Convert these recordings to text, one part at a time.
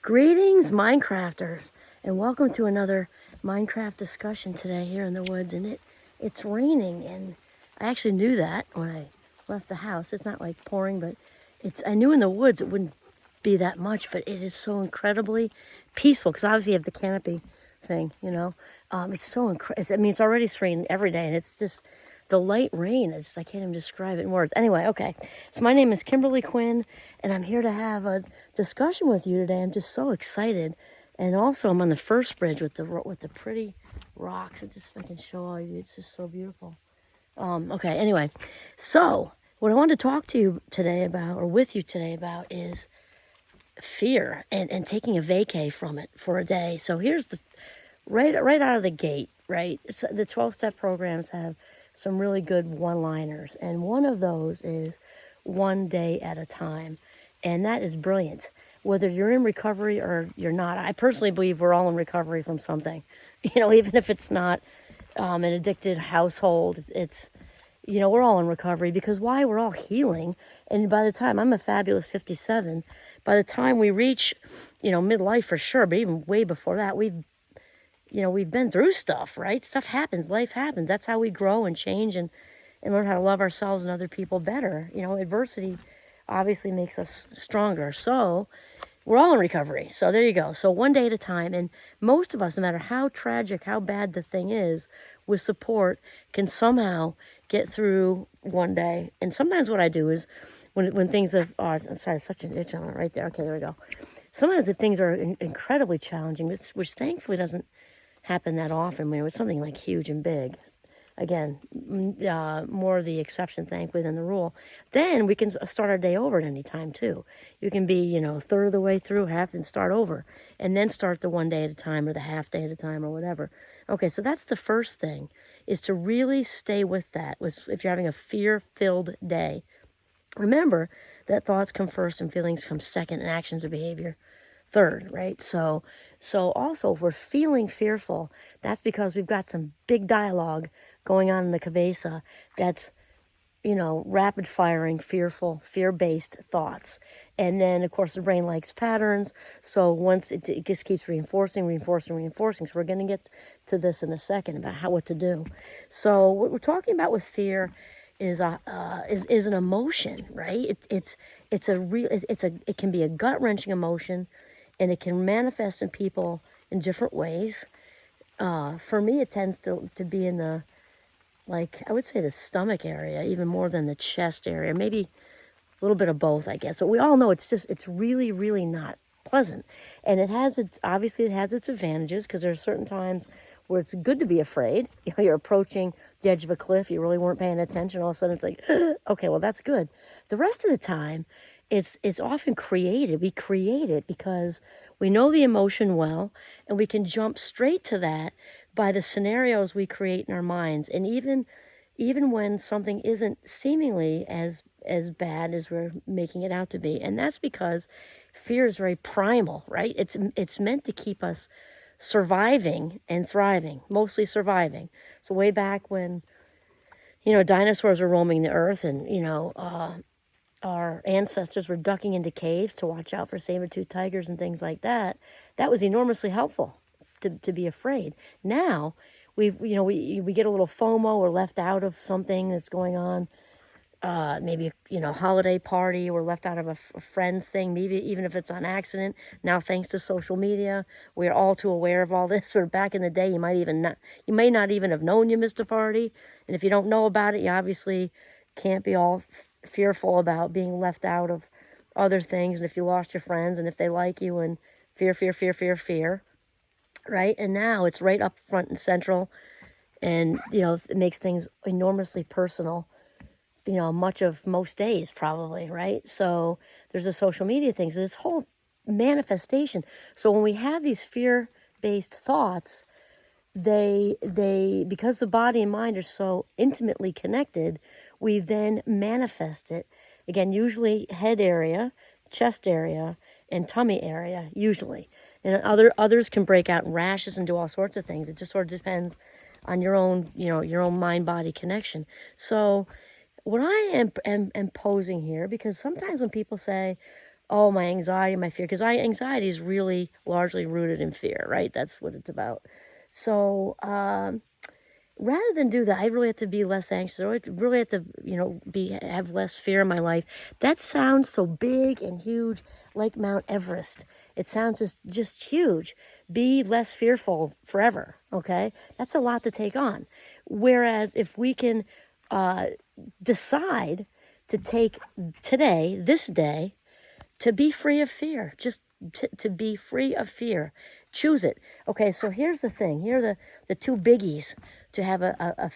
Greetings, Minecrafters, and welcome to another Minecraft discussion today here in the woods. And it's raining, and I actually knew that when I left the house. It's not like pouring, but I knew in the woods it wouldn't be that much, but it is so incredibly peaceful because obviously you have the canopy thing, you know. It's so incredible. I mean, it's already raining every day, and it's just the light rain is just, I can't even describe it in words. Anyway, okay. So my name is Kimberly Quinn, and I'm here to have a discussion with you today. I'm just so excited. And also I'm on the first bridge with the pretty rocks. I just fucking show all of you. It's just so beautiful. Okay, anyway. So what I want to talk to you today about, or with you today about, is fear and taking a vacay from it for a day. So here's the right out of the gate, right? The 12-step programs have some really good one-liners, and one of those is one day at a time, and that is brilliant. Whether you're in recovery or you're not, I personally believe we're all in recovery from something. You know, even if it's not an addicted household, we're all in recovery because why? We're all healing. And by the time I'm a fabulous 57, by the time we reach, midlife for sure, but even way before that, we've been through stuff, right? Stuff happens, life happens. That's how we grow and change and learn how to love ourselves and other people better. Adversity obviously makes us stronger. So we're all in recovery. So there you go. So one day at a time. And most of us, no matter how tragic, how bad the thing is, with support, can somehow get through one day. And sometimes what I do is when things are, I'm sorry, such an itch on it right there. Okay, there we go. Sometimes if things are incredibly challenging, which thankfully doesn't happen that often when it was something like huge and big. Again, more the exception, thankfully, than the rule. Then we can start our day over at any time, too. You can be, a third of the way through, half, and start over. And then start the one day at a time or the half day at a time or whatever. Okay, so that's the first thing, is to really stay with that. If you're having a fear-filled day, remember that thoughts come first and feelings come second and actions or behavior third, right? So also if we're feeling fearful, that's because we've got some big dialogue going on in the cabeza that's, rapid firing, fearful, fear-based thoughts. And then, of course, the brain likes patterns. So once it just keeps reinforcing. So we're going to get to this in a second about what to do. So what we're talking about with fear is an emotion, right? It can be a gut-wrenching emotion, and it can manifest in people in different ways. For me, it tends to be in the, I would say the stomach area, even more than the chest area, maybe a little bit of both, I guess. But we all know it's really, really not pleasant. And it has its advantages, because there are certain times where it's good to be afraid. You're approaching the edge of a cliff, you really weren't paying attention, all of a sudden it's like, okay, well, that's good. The rest of the time, it's often created. We create it because we know the emotion well, and we can jump straight to that by the scenarios we create in our minds. And even when something isn't seemingly as bad as we're making it out to be. And that's because fear is very primal, right? It's meant to keep us surviving and thriving, mostly surviving. So way back when, dinosaurs were roaming the earth, and, our ancestors were ducking into caves to watch out for saber-toothed tigers and things like that, that was enormously helpful to be afraid. Now, we get a little FOMO, we're left out of something that's going on, maybe, holiday party, we're left out of a friend's thing, maybe even if it's on accident. Now, thanks to social media, we're all too aware of all this. Where back in the day, you may not even have known you missed a party. And if you don't know about it, you obviously can't be all fearful about being left out of other things. And if you lost your friends, and if they like you, and fear, right? And now it's right up front and central. And, it makes things enormously personal, most days probably, right? So there's a social media thing. So this whole manifestation. So when we have these fear-based thoughts, they because the body and mind are so intimately connected, we then manifest it. Again, usually head area, chest area, and tummy area, usually. And others can break out in rashes and do all sorts of things. It just sort of depends on your own, your own mind-body connection. So what I am posing here, because sometimes when people say, Oh, my anxiety, my fear, because anxiety is really largely rooted in fear, right? That's what it's about. So, rather than do that, I really have to be less anxious. I really have to, have less fear in my life. That sounds so big and huge, like Mount Everest. It sounds just huge. Be less fearful forever. Okay, that's a lot to take on. Whereas if we can decide to take today, this day, to be free of fear, just to be free of fear. Choose it. Okay, so here's the thing. Here are the two biggies to have a,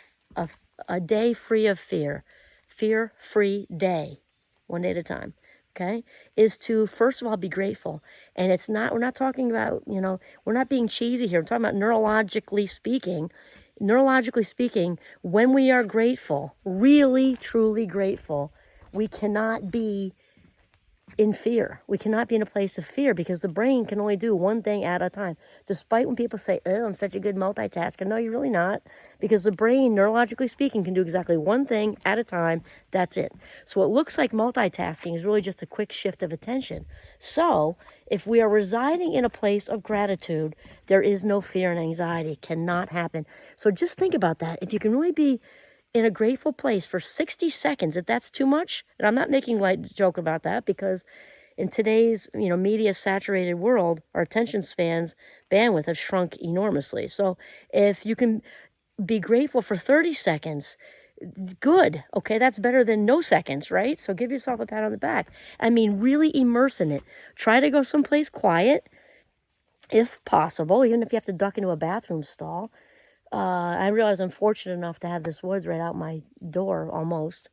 a day free of fear. Fear-free day, one day at a time. Okay, is to first of all be grateful. And it's not, we're not talking about, we're not being cheesy here. We're talking about neurologically speaking. Neurologically speaking, when we are grateful, really, truly grateful, we cannot be in fear. We cannot be in a place of fear because the brain can only do one thing at a time. Despite when people say, oh, I'm such a good multitasker. No, you're really not. Because the brain, neurologically speaking, can do exactly one thing at a time. That's it. So what looks like multitasking is really just a quick shift of attention. So if we are residing in a place of gratitude, there is no fear and anxiety. It cannot happen. So just think about that. If you can really be in a grateful place for 60 seconds, if that's too much, and I'm not making light joke about that because in today's, media saturated world, our attention spans bandwidth have shrunk enormously. So if you can be grateful for 30 seconds, good. Okay, that's better than no seconds, right? So give yourself a pat on the back. I mean, really immerse in it. Try to go someplace quiet if possible, even if you have to duck into a bathroom stall. I realize I'm fortunate enough to have this woods right out my door almost.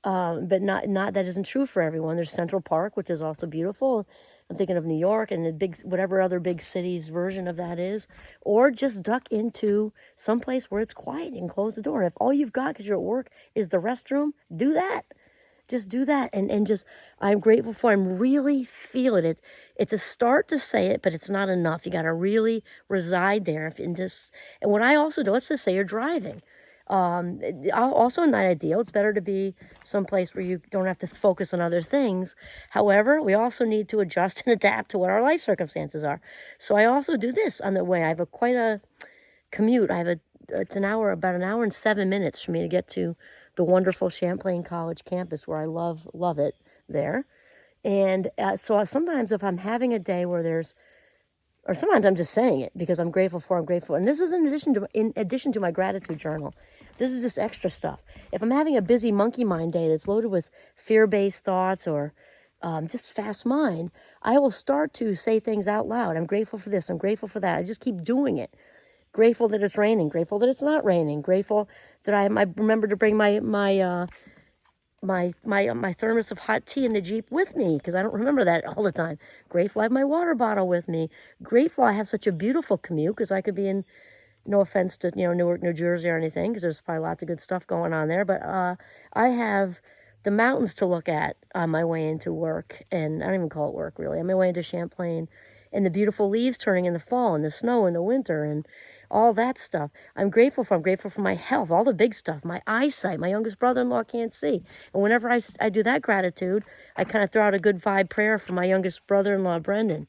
But not that isn't true for everyone. There's Central Park, which is also beautiful. I'm thinking of New York and the big, whatever other big city's version of that is. Or just duck into someplace where it's quiet and close the door. If all you've got because you're at work is the restroom, do that. Just do that and just, I'm grateful for, I'm really feeling it. It's a start to say it, but it's not enough. You got to really reside there. And what I also do, let's just say you're driving. Also not ideal. It's better to be someplace where you don't have to focus on other things. However, we also need to adjust and adapt to what our life circumstances are. So I also do this on the way. I have quite a commute. It's about an hour and 7 minutes for me to get to the wonderful Champlain College campus where I love it there. And so sometimes if I'm having a day where or sometimes I'm just saying it because I'm grateful. And this is in addition to my gratitude journal. This is just extra stuff. If I'm having a busy monkey mind day that's loaded with fear-based thoughts or just fast mind, I will start to say things out loud. I'm grateful for this. I'm grateful for that. I just keep doing it. Grateful that it's raining. Grateful that it's not raining. Grateful that I remember to bring my thermos of hot tea in the Jeep with me because I don't remember that all the time. Grateful I have my water bottle with me. Grateful I have such a beautiful commute because I could be in, no offense to Newark, New Jersey or anything because there's probably lots of good stuff going on there, but I have the mountains to look at on my way into work, and I don't even call it work really. On my way into Champlain, and the beautiful leaves turning in the fall and the snow in the winter and all that stuff. I'm grateful for my health, all the big stuff, my eyesight. My youngest brother-in-law can't see. And whenever I do that gratitude, I kind of throw out a good vibe prayer for my youngest brother-in-law, Brendan,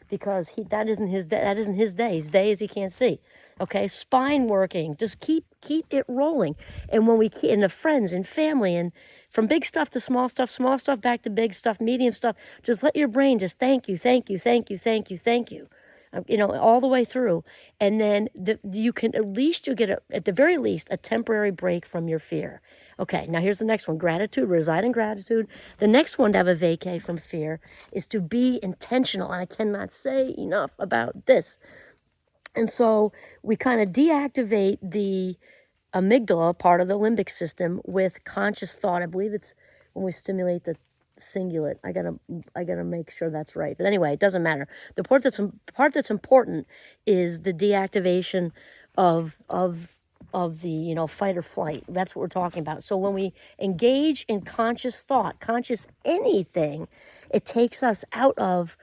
because that isn't his day. That isn't his day. His day is he can't see. Okay, spine working. Just keep it rolling. And when we keep, and the friends and family, and from big stuff to small stuff back to big stuff, medium stuff, just let your brain just thank you, thank you, thank you, thank you, thank you. All the way through. And then you can, at least you get, at the very least, a temporary break from your fear. Okay, now here's the next one. Gratitude, reside in gratitude. The next one to have a vacay from fear is to be intentional. And I cannot say enough about this. And so we kind of deactivate the amygdala, part of the limbic system, with conscious thought. I believe it's when we stimulate the cingulate. I gotta make sure that's right. But anyway, it doesn't matter. The part that's important is the deactivation of the fight or flight. That's what we're talking about. So when we engage in conscious thought, conscious anything, it takes us out of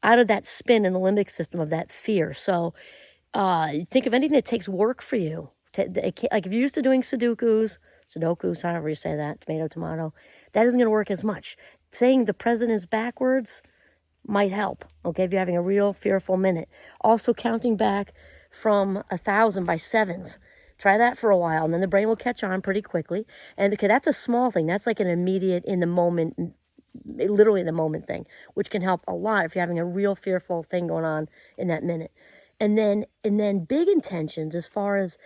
that spin in the limbic system of that fear. So think of anything that takes work for you. Like if you're used to doing Sudokus, however you say that, tomato, that isn't going to work as much. saying the present is backwards might help, okay, if you're having a real fearful minute. Also, counting back from 1,000 by sevens. Try that for a while, and then the brain will catch on pretty quickly. And okay, that's a small thing. That's like an immediate, in the moment, literally in the moment thing, which can help a lot if you're having a real fearful thing going on in that minute. And then big intentions, as far as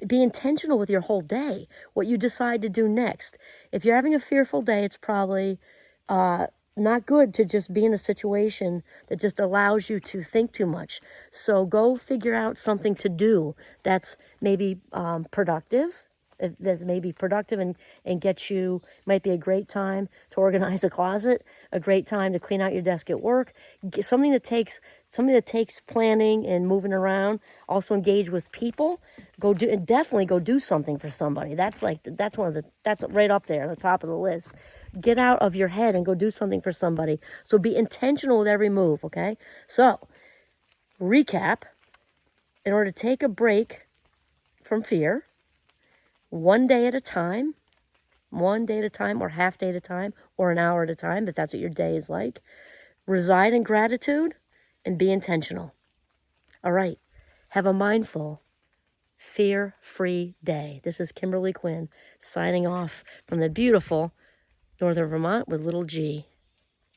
be intentional with your whole day, what you decide to do next. If you're having a fearful day, it's probably not good to just be in a situation that just allows you to think too much. So go figure out something to do that's maybe productive. That's maybe productive and get you, might be a great time to organize a closet, a great time to clean out your desk at work. Something that takes planning and moving around. Also engage with people. Definitely go do something for somebody. That's right up there, at the top of the list. Get out of your head and go do something for somebody. So be intentional with every move, okay? So, recap. In order to take a break from fear, one day at a time, or half day at a time, or an hour at a time, if that's what your day is like. Reside in gratitude and be intentional. All right. Have a mindful, fear-free day. This is Kimberly Quinn signing off from the beautiful Northern Vermont with little G.